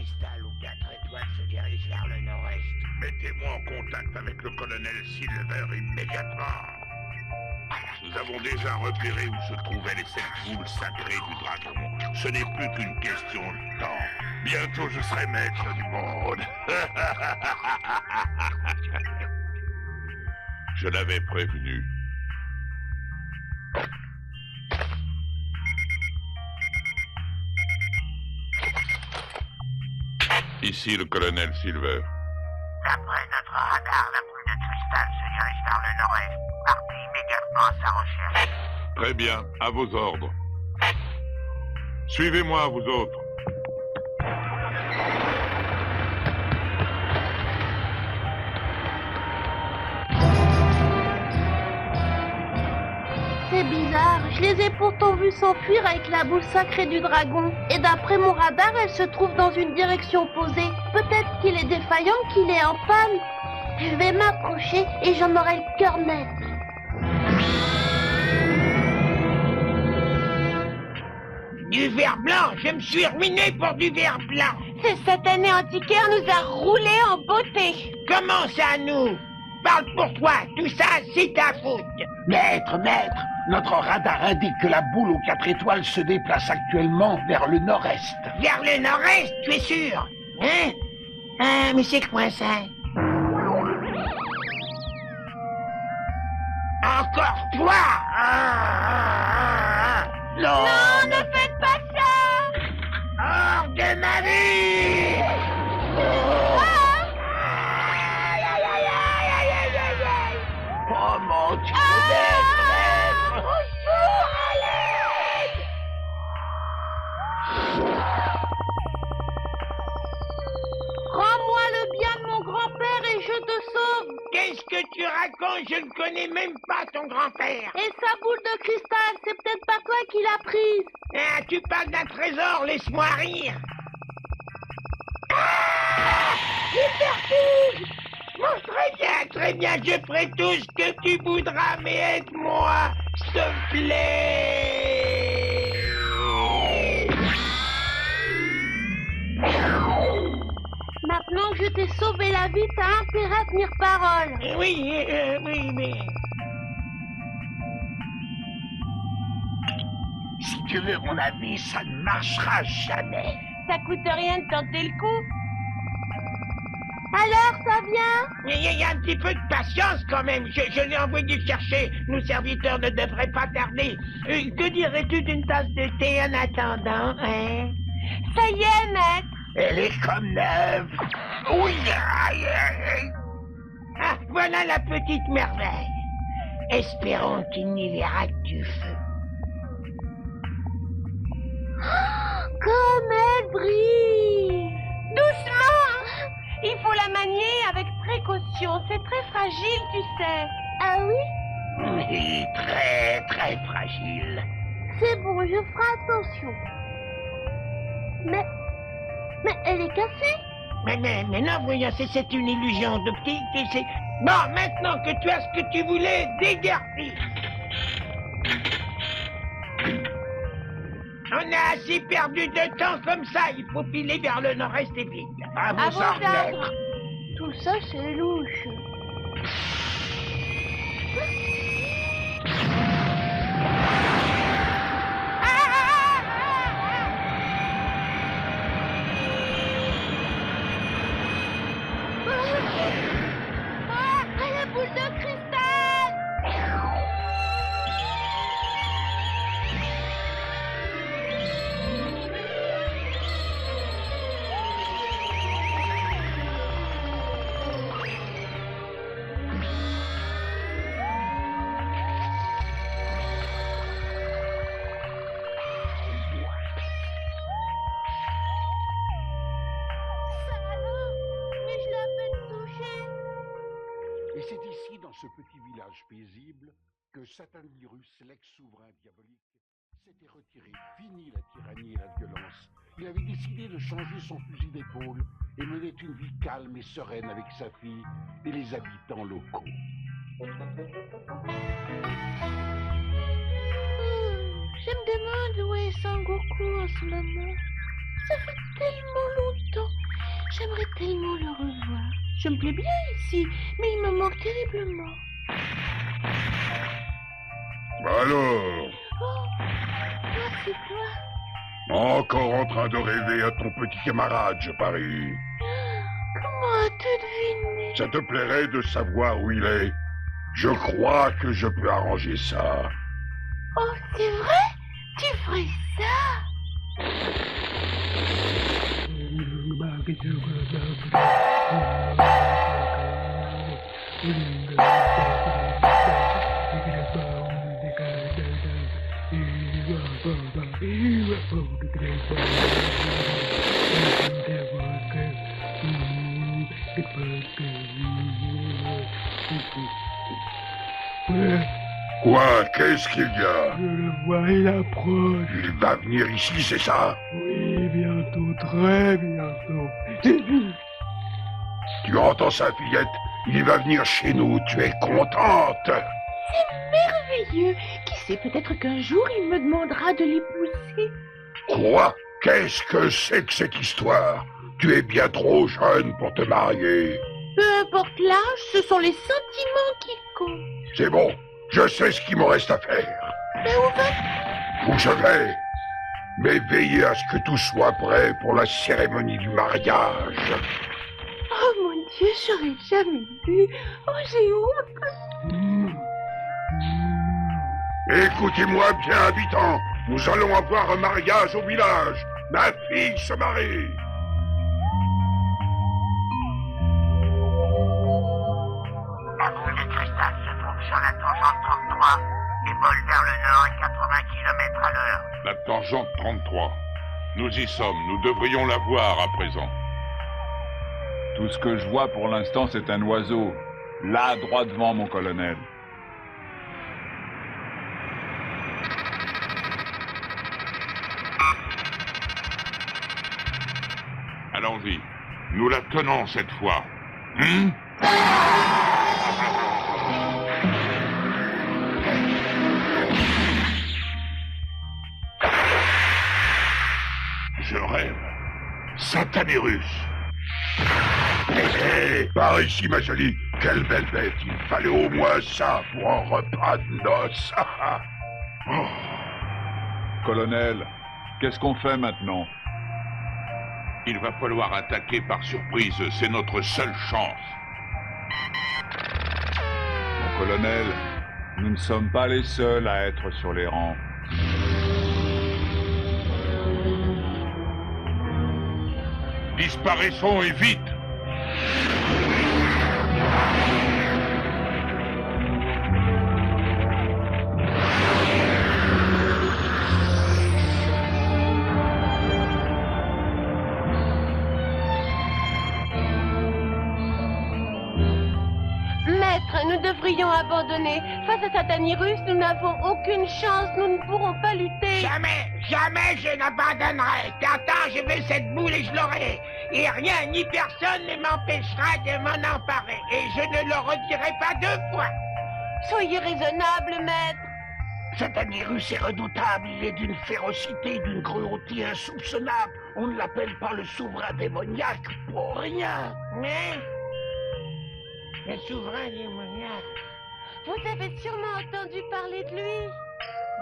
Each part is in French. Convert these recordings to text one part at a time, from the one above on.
cristal aux 4 étoiles se dirige vers le nord-est. Mettez-moi en contact avec le colonel Silver immédiatement. Nous avons déjà repéré où se trouvaient les 7 boules sacrées du dragon. Ce n'est plus qu'une question de temps. Bientôt je serai maître du monde. Je l'avais prévenu. Ici le colonel Silver. D'après notre radar, la boule de cristal se dirige vers le nord-est. Partez immédiatement à sa recherche. Très bien, à vos ordres. Suivez-moi, vous autres. C'est bizarre, je les ai pourtant vus s'enfuir avec la boule sacrée du dragon. Et d'après mon radar, elle se trouve dans une direction opposée. Peut-être qu'il est défaillant, qu'il est en panne. Je vais m'approcher et j'en aurai le cœur net. Du verre blanc, je me suis ruiné pour du verre blanc. Ce satané antiquaire nous a roulé en beauté. Comment ça, nous? Parle pour toi, tout ça, c'est ta faute. Maître, notre radar indique que la boule aux 4 étoiles se déplace actuellement vers le nord-est. Vers le nord-est, tu es sûr? Hein? Ah, mais c'est quoi ça? Encore toi? Non, Non, ne faites pas ça! hors de ma vie! Aïe, aïe, aïe, aïe, aïe, aïe, aïe, aïe. Oh mon Dieu, Ah! maître! Au secours, à l'aide! Rends-moi le bien de mon grand-père et je te sauve. Qu'est-ce que tu racontes? Je ne connais même pas ton grand-père. Et sa boule de cristal, c'est peut-être pas toi qui l'as prise. Ah, tu parles d'un trésor, laisse-moi rire. Liberty! Bon, très bien, je ferai tout ce que tu voudras, mais aide-moi, s'il te plaît. Maintenant que je t'ai sauvé la vie, t'as intérêt à tenir parole. Oui, oui, mais... Si tu veux mon avis, ça ne marchera jamais. Ça coûte rien de tenter le coup. Alors, ça vient? Il y a un petit peu de patience quand même. Je l'ai envoyé chercher. Nos serviteurs ne devraient pas tarder. Que dirais-tu d'une tasse de thé en attendant, hein? Ça y est, maître. Elle est comme neuve. Oui, aïe, aïe. Ah, voilà la petite merveille. Espérons qu'il n'y verra que du feu. Comme elle brille. Doucement. Il faut la manier avec précaution. C'est très fragile, tu sais. Ah oui? Oui, très, très fragile. C'est bon, je ferai attention. Mais elle est cassée. Mais non, voyons, c'est une illusion d'optique. Bon, maintenant que tu as ce que tu voulais, déguerpis. On a assez perdu de temps comme ça. Il faut filer vers le nord-est et vite. À À vos vos ordres, ordres. maître. Tout ça, c'est louche. Ah, la boule de cristal! Ça alors? Mais je l'ai à peine touché. Et c'est ici, dans ce petit village paisible, que Satanvirus, l'ex-souverain diabolique, s'était retiré. Fini la tyrannie et la violence. Il avait décidé de changer son fusil d'épaule et menait une vie calme et sereine avec sa fille et les habitants locaux. Je me demande où est Sangoku en ce moment. Ça fait tellement longtemps J'aimerais tellement le revoir. Je me plais bien ici, mais il me manque terriblement. Alors, Oh, toi, c'est toi. encore en train de rêver à ton petit camarade, je parie. Comment as-tu deviné? Ça te plairait de savoir où il est? Je crois que je peux arranger ça. Oh, c'est vrai? Tu ferais ça? Quoi? Qu'est-ce qu'il y a? Je le vois, il approche. Il va venir ici, c'est ça? Oui, bientôt, très bientôt. J'ai vu. Tu entends ça, fillette? Il va venir chez nous, tu es contente? Merveilleux. Qui sait, peut-être qu'un jour, il me demandera de l'épouser. Quoi? Qu'est-ce que c'est que cette histoire? Tu es bien trop jeune pour te marier. Peu importe l'âge, ce sont les sentiments qui comptent. C'est bon, je sais ce qu'il me reste à faire. Mais où vas-tu? Où je vais? Mais veillez à ce que tout soit prêt pour la cérémonie du mariage. Oh mon Dieu, j'aurais jamais dû. Oh, j'ai honte. Écoutez-moi bien, habitants. Nous allons avoir un mariage au village. Ma fille se marie. La boule de cristal se trouve sur la tangente 33 et vole vers le nord à 80 km à l'heure. La tangente 33. Nous y sommes. Nous devrions la voir à présent. Tout ce que je vois pour l'instant, c'est un oiseau. Là, droit devant, mon colonel. Allons-y. Nous la tenons cette fois. Hein? Je rêve. Satanérus. Hé, par ici, ma jolie. Quelle belle bête. Il fallait au moins ça pour un repas de noces. Oh. Colonel, qu'est-ce qu'on fait maintenant? Il va falloir attaquer par surprise. C'est notre seule chance. Mon colonel, nous ne sommes pas les seuls à être sur les rangs. Disparaissons et vite. Maître, nous devrions abandonner. Face à Satanirus, nous n'avons aucune chance. Nous ne pourrons pas lutter. Jamais je n'abandonnerai. T'entends, je veux cette boule et je l'aurai. Et rien ni personne ne m'empêchera de m'en emparer. Et je ne le redirai pas deux fois. Soyez raisonnable, maître. Satanirus est redoutable, il est d'une férocité, d'une cruauté insoupçonnable. On ne l'appelle pas le souverain démoniaque pour rien. Mais le souverain démoniaque. Vous avez sûrement entendu parler de lui.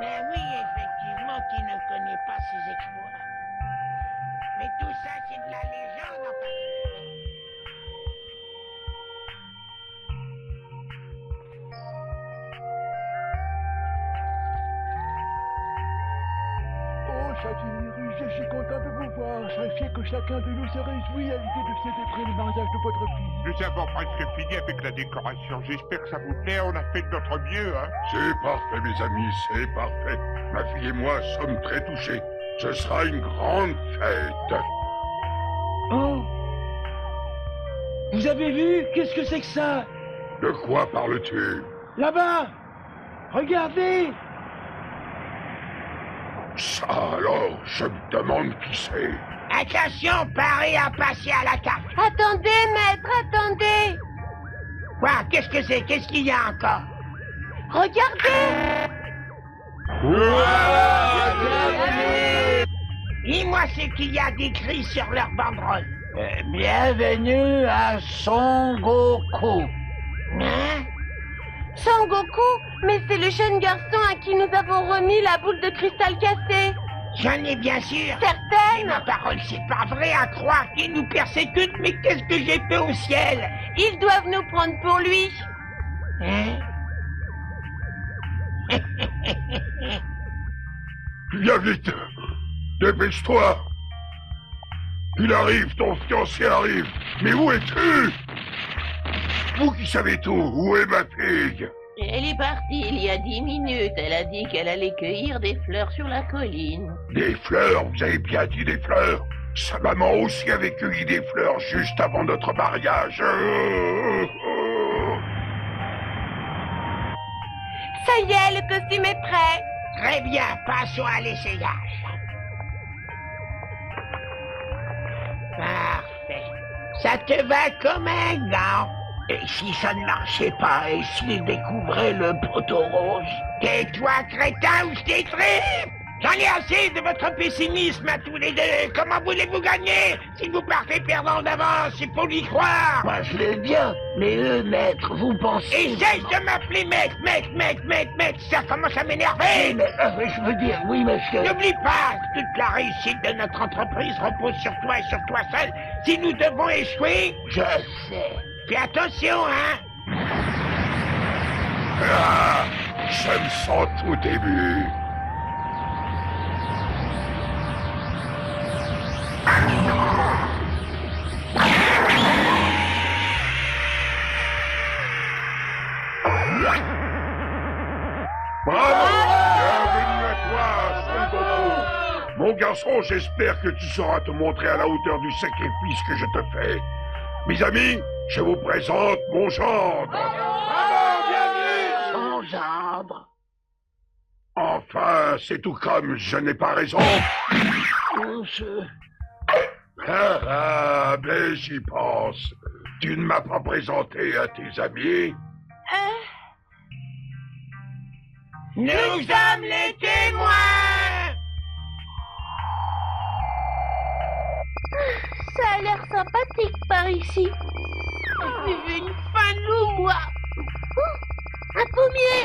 Mais oui, effectivement, qui ne connaît pas ses exploits. Mais tout ça, c'est de la légende, enfin. Oh, Satanirus, je suis content de vous voir. Sachez que chacun de nous se réjouit à l'idée de célébrer le mariage de votre fille. Nous avons presque fini avec la décoration. J'espère que ça vous plaît. On a fait de notre mieux, hein. C'est parfait, mes amis, c'est parfait. Ma fille et moi sommes très touchés. Ce sera une grande fête. Oh! Vous avez vu? Qu'est-ce que c'est que ça? De quoi parles-tu? Là-bas! Regardez! Ça alors, je me demande qui c'est. Attention, parez à passer à la carte. Attendez, maître, attendez. Quoi? Qu'est-ce que c'est? Qu'est-ce qu'il y a encore? Regardez. Dis-moi ce qu'il y a d'écrit sur leur banderole. Bienvenue à Son Goku. Hein? Son Goku, mais c'est le jeune garçon à qui nous avons remis la boule de cristal cassée. J'en ai bien sûr. Mais Certaine. ma parole, c'est pas vrai à croire qu'ils nous persécutent, mais qu'est-ce que j'ai fait au ciel? Ils doivent nous prendre pour lui. Hein? Viens vite. Dépêche-toi. Il arrive, ton fiancé arrive. Mais où es-tu? Vous qui savez tout, où est ma fille? Elle est partie il y a 10 minutes. Elle a dit qu'elle allait cueillir des fleurs sur la colline. Des fleurs, vous avez bien dit des fleurs. Sa maman aussi avait cueilli des fleurs juste avant notre mariage. Ça y est, le costume est prêt. Très bien, passons à l'essayage. Parfait. Ça te va comme un gant. Et si ça ne marchait pas, et s'il découvrait le poteau rose? Tais-toi, crétin, ou je t'étripe! J'en ai assez de votre pessimisme à tous les deux. Comment voulez-vous gagner si vous partez perdant d'avance? C'est pour y croire. Moi, je veux bien, mais eux, maître, vous pensez... Et cesse de m'appeler maître, ça commence à m'énerver. Oui, mais je veux dire, oui, monsieur... N'oublie pas, toute la réussite de notre entreprise repose sur toi et sur toi seul. Si nous devons échouer... Je sais. Fais attention, hein. Ah, je me sens tout ému. Bravo! Bienvenue à toi, Son Goku! Mon garçon, j'espère que tu sauras te montrer à la hauteur du sacrifice que je te fais. Mes amis, je vous présente mon gendre. Bravo, bienvenue. Son gendre. Enfin, c'est tout comme je n'ai pas raison. Mais j'y pense. Tu ne m'as pas présenté à tes amis. Nous sommes les témoins. Ça a l'air sympathique par ici. J'ai une faim loup, moi. Oh, un pommier.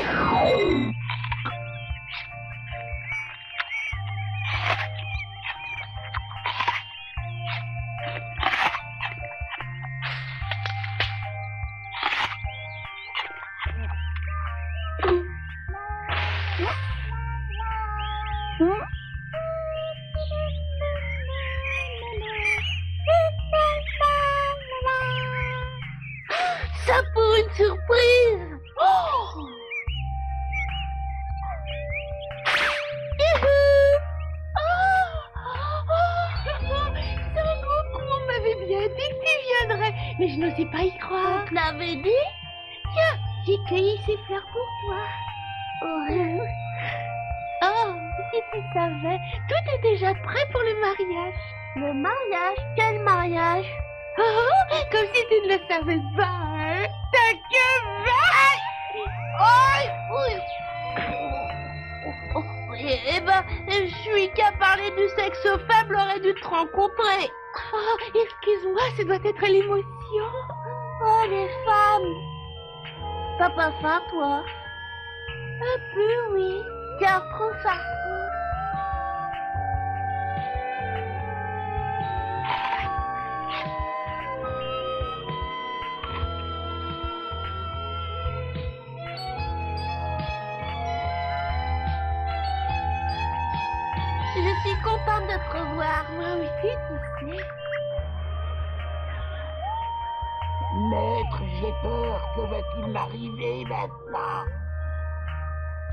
Ça pour une surprise. Oh. Youhou. Son Goku, on m'avait bien dit que tu viendrais, mais je n'osais pas y croire. On te l'avait dit? Tiens, j'ai cueilli ces fleurs pour toi. Oh, si tu savais, tout est déjà prêt pour le mariage. Le mariage? Quel mariage? Oh, comme si tu ne le savais pas, hein? T'as que vache! Eh ben, celui qui a parlé du sexe faible aurait dû te rencontrer. Oh, excuse-moi, ça doit être l'émotion. Oh, les femmes. T'as pas faim, toi? Un peu, oui. Tiens, prends ça. Je suis contente de te revoir. Moi aussi, tu sais. Maître, j'ai peur. Que va-t-il m'arriver maintenant?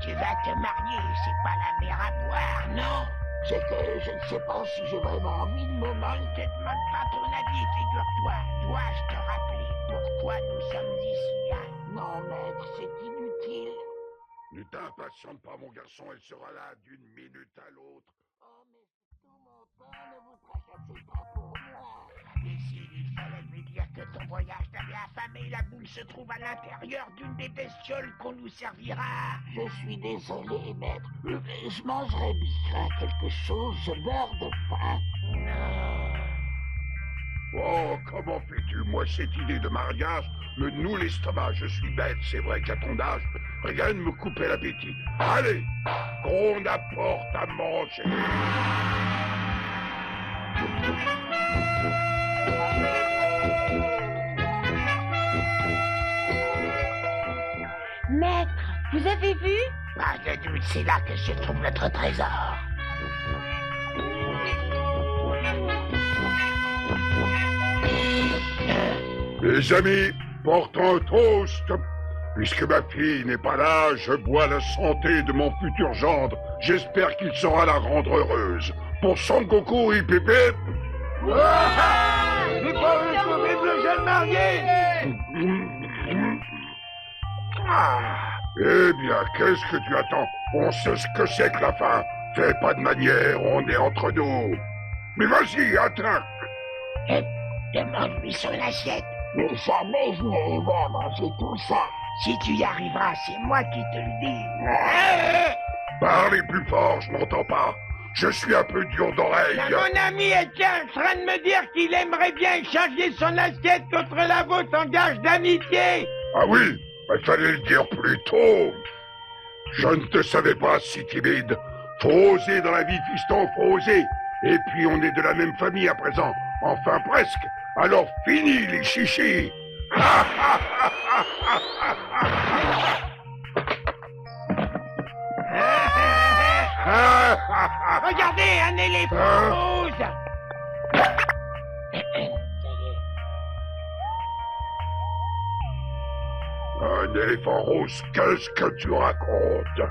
Tu vas te marier, c'est pas la mer à boire, non? C'est que je ne sais pas si j'ai vraiment envie de me On marier. ne te demande pas ton avis, figure-toi. Dois-je te rappeler pourquoi nous sommes ici, hein? Non, maître, c'est inutile. Ne t'impatiente pas, mon garçon, elle sera là d'une minute à l'autre. Oh, mais tout mon temps, ne vous tracassez pas pour moi. Imbécile, il fallait lui dire que ton voyage t'avait affamé. La boule se trouve à l'intérieur d'une des bestioles qu'on nous servira. Je suis désolé, maître. Je mangerai bien quelque chose, je meurs de faim. Non. Oh, comment fais-tu? Moi, cette idée de mariage me noue l'estomac. Je suis bête, c'est vrai qu'à ton âge, rien ne me coupait l'appétit. Allez, qu'on apporte à manger. Maître, vous avez vu? Pas de doute, c'est là que se trouve notre trésor. Les amis, portons un toast. Puisque ma fille n'est pas là, je bois la santé de mon futur gendre. J'espère qu'il saura la rendre heureuse. Pour Son Goku et Pépé. Vive le jeune marié! Eh bien, qu'est-ce que tu attends? On sait ce que c'est que la faim. Fais pas de manière, on est entre nous. Mais vas-y, attaque. Demande-lui son assiette. Mais jamais je n'arriverai à manger tout ça. Si tu y arriveras, c'est moi qui te le dis. Parlez plus fort, je n'entends pas. Je suis un peu dur d'oreille. Mon ami était en train de me dire qu'il aimerait bien échanger son assiette contre la vôtre en gage d'amitié. Ah oui, il fallait le dire plus tôt. Je ne te savais pas si timide. Faut oser dans la vie, fiston, faut oser. Et puis on est de la même famille à présent. Enfin presque. Alors fini les chichis. Regardez, un éléphant rose. Un éléphant rose, qu'est-ce que tu racontes?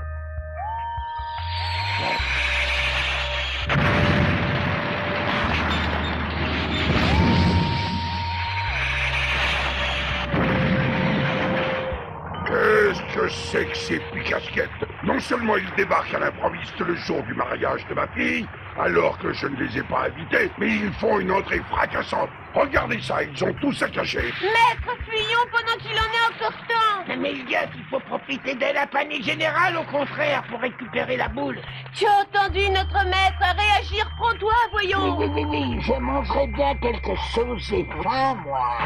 Qu'est-ce que c'est que ces picasquettes? Non seulement ils débarquent à l'improviste le jour du mariage de ma fille, alors que je ne les ai pas invités, mais ils font une entrée fracassante. Regardez ça, ils ont tout à cacher. Maître, fuyons pendant qu'il en est encore temps. Mais Elliot, il faut profiter de la panique générale, au contraire, pour récupérer la boule. Tu as entendu notre maître? Réagir, prends-toi, voyons. Oui, je mangerai bien quelque chose, j'ai faim, moi.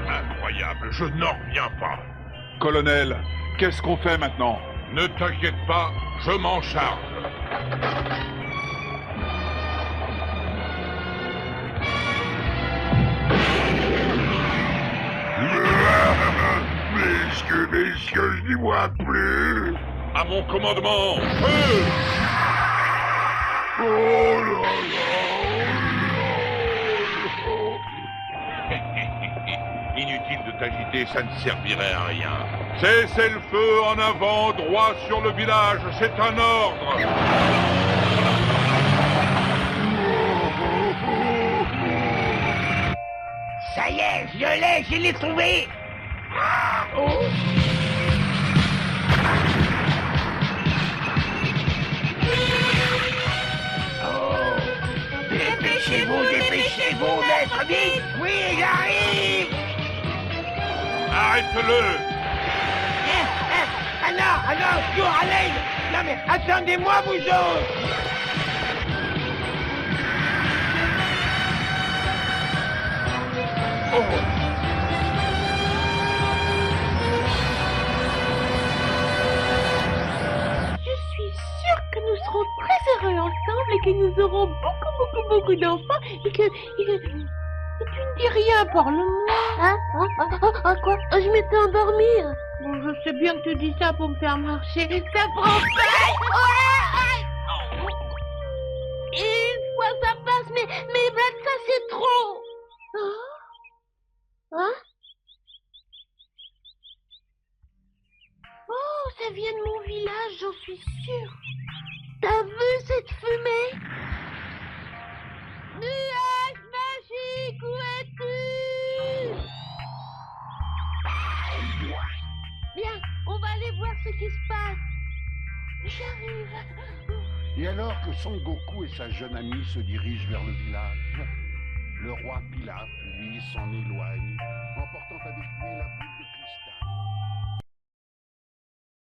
Incroyable, je n'en reviens pas. Colonel, qu'est-ce qu'on fait maintenant? Ne t'inquiète pas, je m'en charge. Messieurs, je n'y vois plus. À mon commandement, feu! Oh là là! Inutile de t'agiter, ça ne servirait à rien. Cessez le feu en avant, droit sur le village, c'est un ordre. Ça y est, je l'ai trouvé. Dépêchez-vous, maître, vite. Oui, j'arrive. Arrête-le! Ah non, cours, allez. Non mais attendez-moi, vous autres. Je suis sûre que nous serons très heureux ensemble et que nous aurons beaucoup d'enfants et que... Et tu ne dis rien, parle-moi. Hein? Quoi? Je m'étais endormie. Bon, je sais bien que tu dis ça pour me faire marcher. Ça prend pas. Une fois ça passe, mais Vlad, ça c'est trop. Hein? Oh, ça vient de mon village, j'en suis sûre. T'as vu cette fumée? Nuage magique, où es-tu? Viens, on va aller voir ce qui se passe. J'arrive. Et alors que Son Goku et sa jeune amie se dirigent vers le village, le roi Pilaf, lui, s'en éloigne en